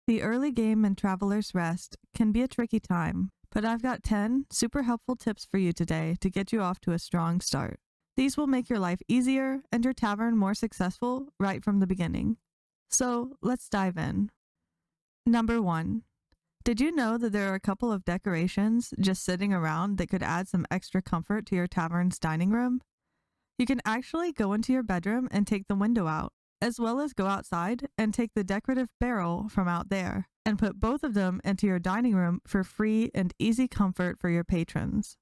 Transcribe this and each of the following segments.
The early game in Traveler's Rest can be a tricky time, but I've got 10 super helpful tips for you today to get you off to a strong start. These will make your life easier and your tavern more successful right from the beginning. So let's dive in. Number 1. Did you know that there are a couple of decorations just sitting around that could add some extra comfort to your tavern's dining room? You can actually go into your bedroom and take the window out, as well as go outside and take the decorative barrel from out there, and put both of them into your dining room for free and easy comfort for your patrons.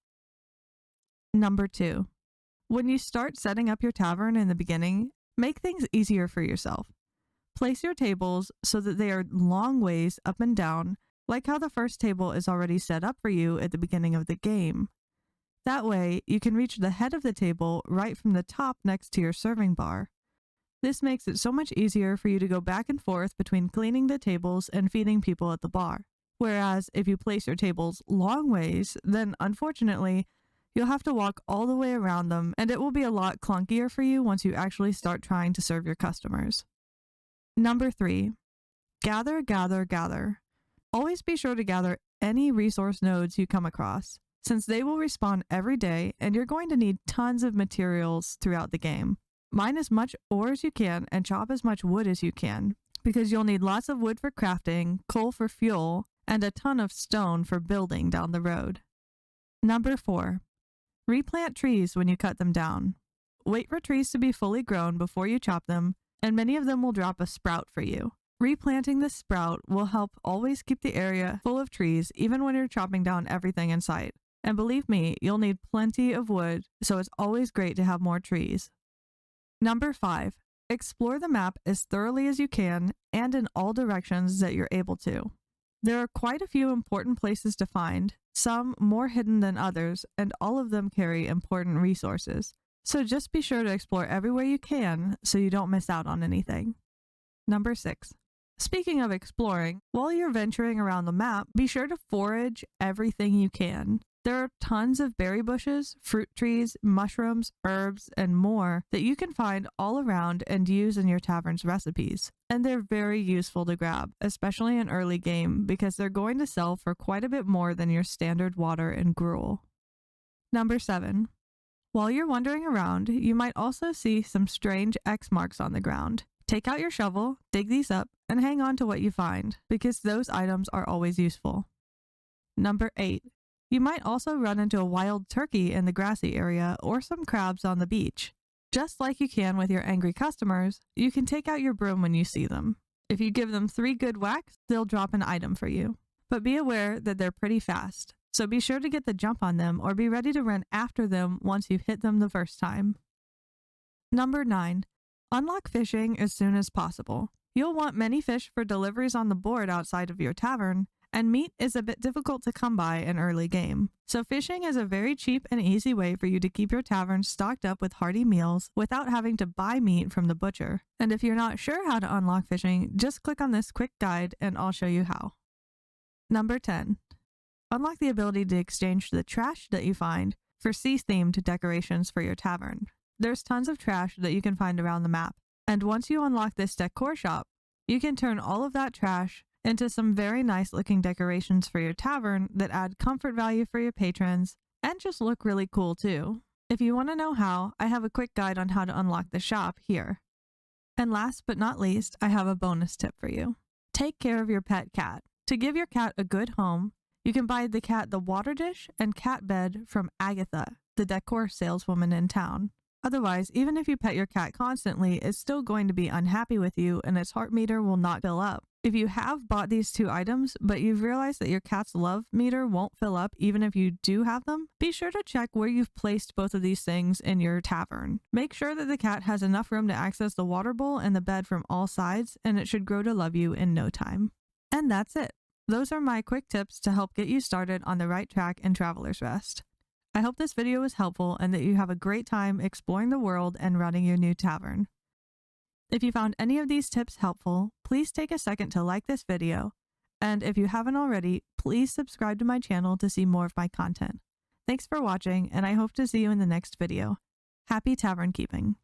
Number 2. When you start setting up your tavern in the beginning, make things easier for yourself. Place your tables so that they are long ways up and down, like how the first table is already set up for you at the beginning of the game. That way, you can reach the head of the table right from the top next to your serving bar. This makes it so much easier for you to go back and forth between cleaning the tables and feeding people at the bar. Whereas if you place your tables long ways, then unfortunately, you'll have to walk all the way around them, and it will be a lot clunkier for you once you actually start trying to serve your customers. Number 3. Gather, gather, gather. Always be sure to gather any resource nodes you come across, since they will respawn every day and you're going to need tons of materials throughout the game. Mine as much ore as you can and chop as much wood as you can, because you'll need lots of wood for crafting, coal for fuel, and a ton of stone for building down the road. Number 4. Replant trees when you cut them down. Wait for trees to be fully grown before you chop them, and many of them will drop a sprout for you. Replanting the sprout will help always keep the area full of trees even when you're chopping down everything in sight. And believe me, you'll need plenty of wood, so it's always great to have more trees. Number 5. Explore the map as thoroughly as you can and in all directions that you're able to. There are quite a few important places to find, some more hidden than others, and all of them carry important resources. So just be sure to explore everywhere you can so you don't miss out on anything. Number 6. Speaking of exploring, while you're venturing around the map, be sure to forage everything you can. There are tons of berry bushes, fruit trees, mushrooms, herbs, and more that you can find all around and use in your tavern's recipes. And they're very useful to grab, especially in early game, because they're going to sell for quite a bit more than your standard water and gruel. Number 7. While you're wandering around, you might also see some strange X marks on the ground. Take out your shovel, dig these up, and hang on to what you find, because those items are always useful. Number 8. You might also run into a wild turkey in the grassy area or some crabs on the beach. Just like you can with your angry customers, you can take out your broom when you see them. If you give them 3 good whacks, they'll drop an item for you. But be aware that they're pretty fast, so be sure to get the jump on them or be ready to run after them once you've hit them the first time. Number 9. Unlock fishing as soon as possible. You'll want many fish for deliveries on the board outside of your tavern, and meat is a bit difficult to come by in early game. So fishing is a very cheap and easy way for you to keep your tavern stocked up with hearty meals without having to buy meat from the butcher. And if you're not sure how to unlock fishing, just click on this quick guide and I'll show you how. Number 10. Unlock the ability to exchange the trash that you find for sea-themed decorations for your tavern. There's tons of trash that you can find around the map, and once you unlock this decor shop, you can turn all of that trash into some very nice looking decorations for your tavern that add comfort value for your patrons and just look really cool too. If you want to know how, I have a quick guide on how to unlock the shop here. And last but not least, I have a bonus tip for you. Take care of your pet cat. To give your cat a good home, you can buy the cat the water dish and cat bed from Agatha, the decor saleswoman in town. Otherwise, even if you pet your cat constantly, it's still going to be unhappy with you and its heart meter will not fill up. If you have bought these 2 items, but you've realized that your cat's love meter won't fill up even if you do have them, be sure to check where you've placed both of these things in your tavern. Make sure that the cat has enough room to access the water bowl and the bed from all sides, and it should grow to love you in no time. And that's it. Those are my quick tips to help get you started on the right track in Traveler's Rest. I hope this video was helpful and that you have a great time exploring the world and running your new tavern. If you found any of these tips helpful, please take a second to like this video, and if you haven't already, please subscribe to my channel to see more of my content. Thanks for watching, and I hope to see you in the next video. Happy tavern keeping!